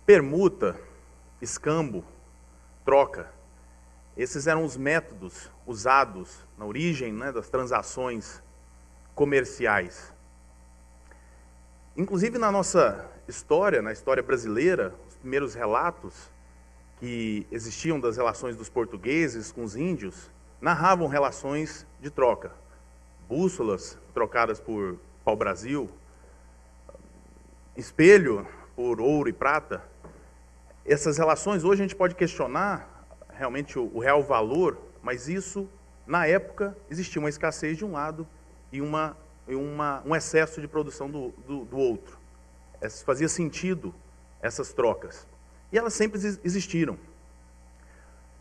Permuta, escambo, troca. Esses eram os métodos usados na origem, das transações comerciais. Inclusive na nossa história, na história brasileira, os primeiros relatos que existiam das relações dos portugueses com os índios narravam relações de troca. Bússolas trocadas por pau-brasil, espelho por ouro e prata. Essas relações, hoje a gente pode questionar realmente o real valor, mas isso, na época, existia uma escassez de um lado e um excesso de produção do outro. Fazia sentido essas trocas. E elas sempre existiram.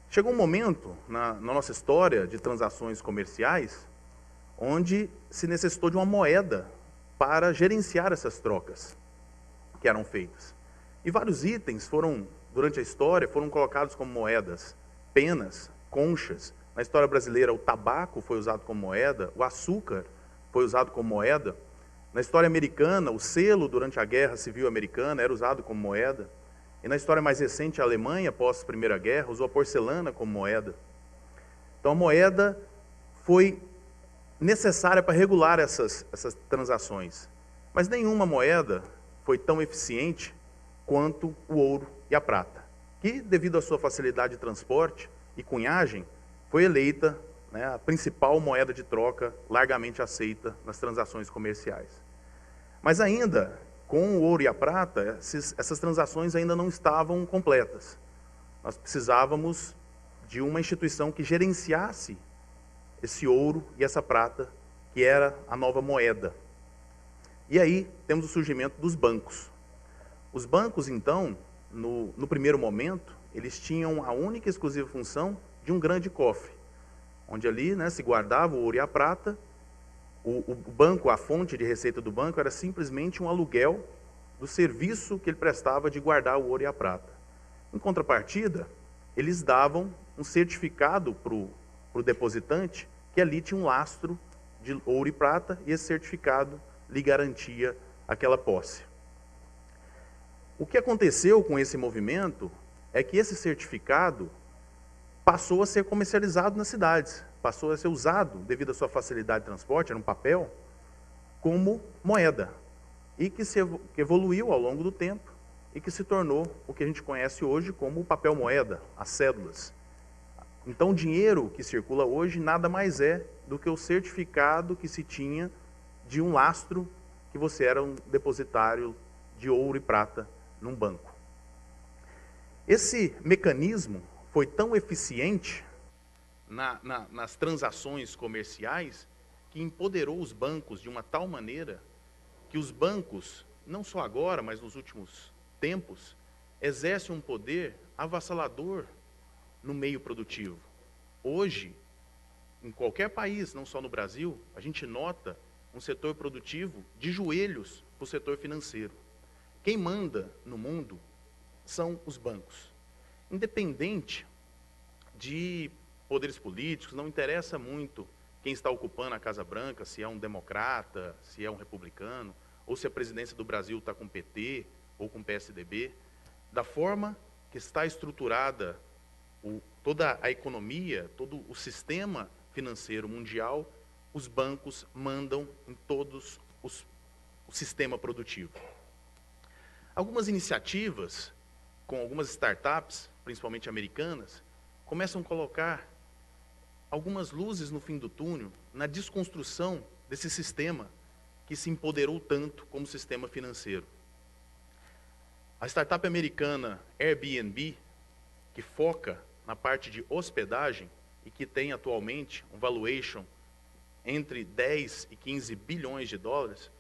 Chegou um momento na nossa história de transações comerciais onde se necessitou de uma moeda para gerenciar essas trocas que eram feitas. E vários itens durante a história, foram colocados como moedas. Penas, conchas. Na história brasileira, o tabaco foi usado como moeda, o açúcar foi usado como moeda. Na história americana, o selo durante a Guerra Civil Americana era usado como moeda. E na história mais recente, a Alemanha, após a Primeira Guerra, usou a porcelana como moeda. Então a moeda foi necessária para regular essas transações. Mas nenhuma moeda foi tão eficiente quanto o ouro e a prata, que, devido à sua facilidade de transporte e cunhagem, foi eleita a principal moeda de troca largamente aceita nas transações comerciais. Mas ainda, com o ouro e a prata, essas transações ainda não estavam completas. Nós precisávamos de uma instituição que gerenciasse esse ouro e essa prata, que era a nova moeda. E aí temos o surgimento dos bancos. Os bancos, então, no primeiro momento, eles tinham a única e exclusiva função de um grande cofre, onde ali se guardava o ouro e a prata. O banco, a fonte de receita do banco, era simplesmente um aluguel do serviço que ele prestava de guardar o ouro e a prata. Em contrapartida, eles davam um certificado para o depositante, que ali tinha um lastro de ouro e prata, e esse certificado lhe garantia aquela posse. O que aconteceu com esse movimento é que esse certificado passou a ser comercializado nas cidades, passou a ser usado, devido à sua facilidade de transporte, era um papel, como moeda, e que evoluiu ao longo do tempo, e que se tornou o que a gente conhece hoje como o papel moeda, as cédulas. Então o dinheiro que circula hoje nada mais é do que o certificado que se tinha de um lastro que você era um depositário de ouro e prata num banco. Esse mecanismo foi tão eficiente nas transações comerciais que empoderou os bancos de uma tal maneira que os bancos, não só agora, mas nos últimos tempos, exercem um poder avassalador no meio produtivo. Hoje, em qualquer país, não só no Brasil, a gente nota um setor produtivo de joelhos para o setor financeiro. Quem manda no mundo são os bancos. Independente de poderes políticos, não interessa muito quem está ocupando a Casa Branca, se é um democrata, se é um republicano, ou se a presidência do Brasil está com o PT ou com o PSDB. Da forma que está estruturada toda a economia, todo o sistema financeiro mundial, os bancos mandam em todos o sistema produtivo. Algumas iniciativas, com algumas startups, principalmente americanas, começam a colocar algumas luzes no fim do túnel na desconstrução desse sistema que se empoderou tanto como sistema financeiro. A startup americana Airbnb, que foca na parte de hospedagem e que tem atualmente um valuation entre 10 e 15 bilhões de dólares,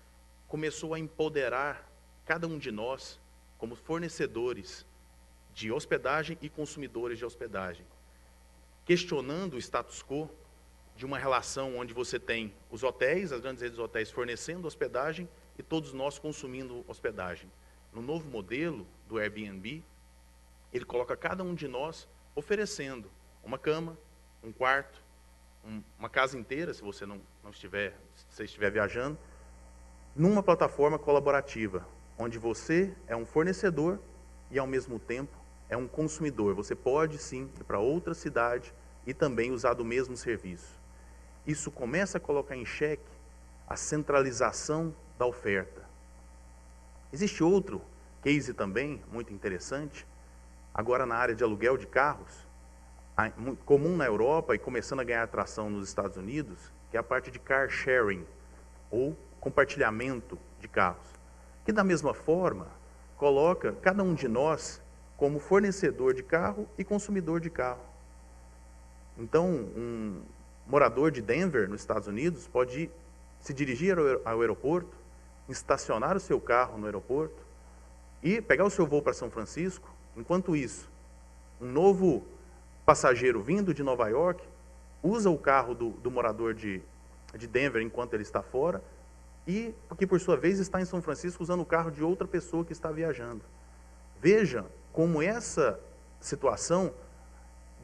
começou a empoderar cada um de nós como fornecedores de hospedagem e consumidores de hospedagem, questionando o status quo de uma relação onde você tem os hotéis, as grandes redes de hotéis fornecendo hospedagem e todos nós consumindo hospedagem. No novo modelo do Airbnb, ele coloca cada um de nós oferecendo uma cama, um quarto, uma casa inteira, se você não estiver, se você estiver viajando, numa plataforma colaborativa, onde você é um fornecedor e, ao mesmo tempo, é um consumidor. Você pode, sim, ir para outra cidade e também usar do mesmo serviço. Isso começa a colocar em xeque a centralização da oferta. Existe outro case também, muito interessante, agora na área de aluguel de carros, comum na Europa e começando a ganhar atração nos Estados Unidos, que é a parte de car sharing, ou compartilhamento de carros, que da mesma forma coloca cada um de nós como fornecedor de carro e consumidor de carro. Então, um morador de Denver, nos Estados Unidos, pode se dirigir ao aeroporto, estacionar o seu carro no aeroporto e pegar o seu voo para São Francisco. Enquanto isso, um novo passageiro vindo de Nova York usa o carro do morador de Denver enquanto ele está fora e que, por sua vez, está em São Francisco usando o carro de outra pessoa que está viajando. Veja como essa situação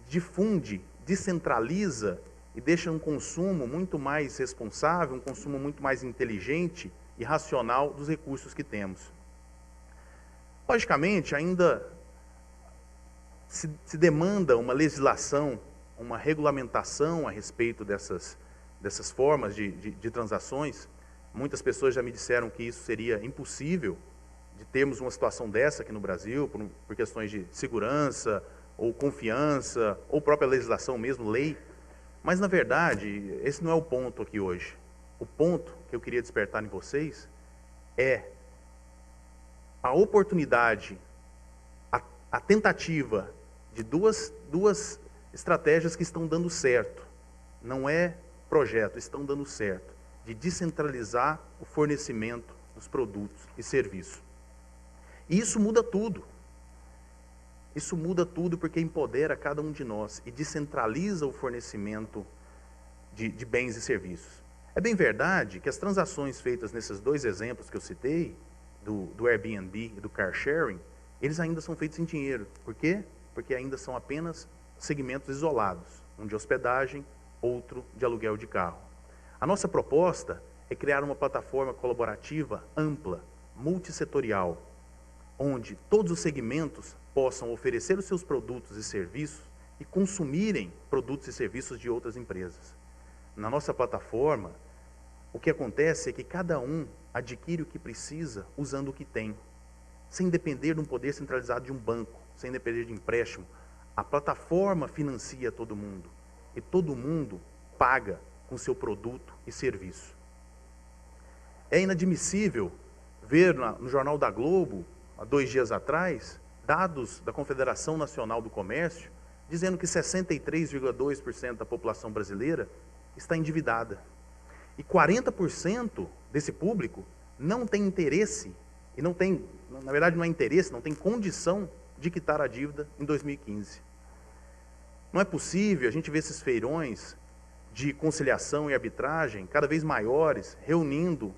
difunde, descentraliza e deixa um consumo muito mais responsável, um consumo muito mais inteligente e racional dos recursos que temos. Logicamente, ainda se demanda uma legislação, uma regulamentação a respeito dessas formas de transações. Muitas pessoas já me disseram que isso seria impossível de termos uma situação dessa aqui no Brasil, por questões de segurança, ou confiança, ou própria legislação mesmo, lei. Mas, na verdade, esse não é o ponto aqui hoje. O ponto que eu queria despertar em vocês é a oportunidade, a tentativa de duas estratégias que estão dando certo. Não é projeto, estão dando certo. De descentralizar o fornecimento dos produtos e serviços. E isso muda tudo. Isso muda tudo porque empodera cada um de nós e descentraliza o fornecimento de bens e serviços. É bem verdade que as transações feitas nesses dois exemplos que eu citei, do Airbnb e do car sharing, eles ainda são feitos em dinheiro. Por quê? Porque ainda são apenas segmentos isolados, um de hospedagem, outro de aluguel de carro. A nossa proposta é criar uma plataforma colaborativa ampla, multissetorial, onde todos os segmentos possam oferecer os seus produtos e serviços e consumirem produtos e serviços de outras empresas. Na nossa plataforma, o que acontece é que cada um adquire o que precisa usando o que tem, sem depender de um poder centralizado de um banco, sem depender de empréstimo. A plataforma financia todo mundo e todo mundo paga com seu produto e serviço. É inadmissível ver no Jornal da Globo, há 2 dias atrás, dados da Confederação Nacional do Comércio, dizendo que 63,2% da população brasileira está endividada. E 40% desse público não tem interesse, e não tem, na verdade não é interesse, não tem condição de quitar a dívida em 2015. Não é possível a gente ver esses feirões de conciliação e arbitragem cada vez maiores, reunindo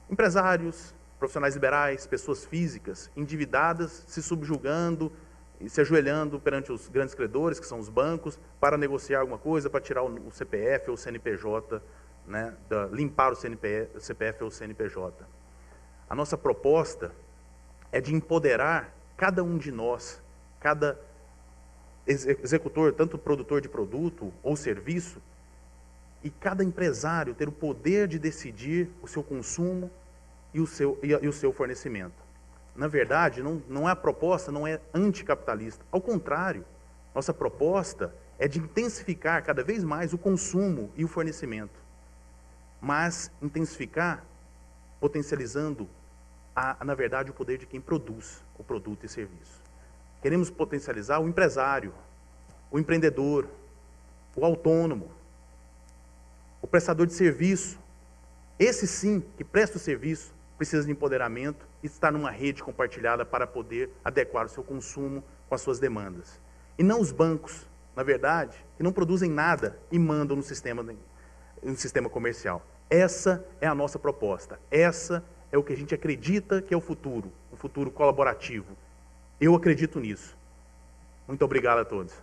empresários, profissionais liberais, pessoas físicas, endividadas, se subjugando e se ajoelhando perante os grandes credores, que são os bancos, para negociar alguma coisa, para tirar o CPF ou o CNPJ, né, limpar o CPF ou o CNPJ. A nossa proposta é de empoderar cada um de nós, cada executor, tanto produtor de produto ou serviço, e cada empresário ter o poder de decidir o seu consumo e o seu fornecimento. Na verdade, a proposta não é anticapitalista. Ao contrário, nossa proposta é de intensificar cada vez mais o consumo e o fornecimento. Mas intensificar potencializando, na verdade, o poder de quem produz o produto e serviço. Queremos potencializar o empresário, o empreendedor, o autônomo, o prestador de serviço. Esse sim, que presta o serviço, precisa de empoderamento e estar numa rede compartilhada para poder adequar o seu consumo com as suas demandas. E não os bancos, na verdade, que não produzem nada e mandam no sistema comercial. Essa é a nossa proposta. Essa é o que a gente acredita que é o futuro colaborativo. Eu acredito nisso. Muito obrigado a todos.